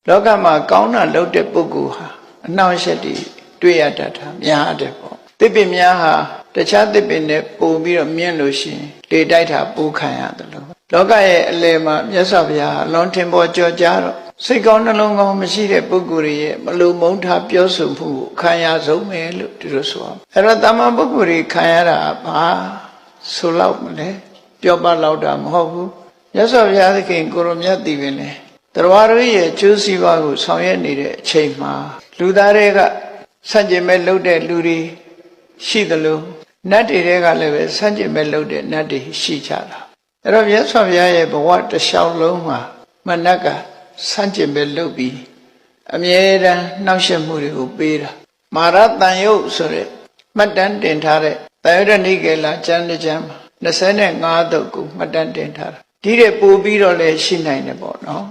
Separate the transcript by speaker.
Speaker 1: လောကမှာကောင်းတာလုပ်တဲ့ပုဂ္ဂိုလ်ဟာအနှောင့်အယှက်တွေတွေ့ရတတ်တာများတယ်ပေါ့သစ်ပင်များဟာတခြားသစ်ပင်နဲ့ပိုပြီးတော့မြင့်လို့ရှိရင်လေတိုက်တာပိုးခံရတယ်လို့လောကရဲ့အလယ်မှာမြတ်စွာဘုရားလွန်ထင်ပေါ်ကြော်ကြားတော့စိတ်ကောင်းနှလုံးကောင်းမရှိတဲ့ပုဂ္ဂိုလ်ရဲ့မလုံမုန်းထားပြောဆိုမှုကိုခံရဆုံးပဲလို့ဒီလိုဆိုအောင်အဲ့တော့တမန်ပုဂ္ဂိုလ်တွေခံရတာဘာဆိုလောက်မလဲပြောပလောက်တာမဟုတ်ဘူးမြတ်စွာဘုရားသခင်ကိုရောမြတ်တည်ပင်လေတရားတို့ရဲ့ကျိုးစီးပွားကိုဆောင်ရွက်နေတဲ့အချိန်မှာလူသားတွေကဆန့်ကျင်မဲ့လုပ်တဲ့လူတွေရှိသလိုနတ်တွေကလည်းပဲဆန့်ကျင်မဲ့လုပ်တဲ့နတ်တွေရှိကြတာအဲ့တော့မြတ်စွာဘုရားရဲ့ဘဝတစ်လျှောက်လုံးမှာမနတ်ကဆန့်ကျင်မဲ့လုပ်ပြီးအမြဲတမ်းနှောက်ယှက်မှုတွေကိုပေးတာမာရတန်ယုတ်ဆိုတဲ့မှတ်တမ်းတင်ထားတဲ့တန်ယုဒနိကေလကျမ်းတစ်ကျမ်းမှာ25တုတ်ကိုမှတ်တမ်းတင်ထားတာဒီတဲ့ပို့ပြီးတော့လည်းရှိနိုင်တယ်ပေါ့နော်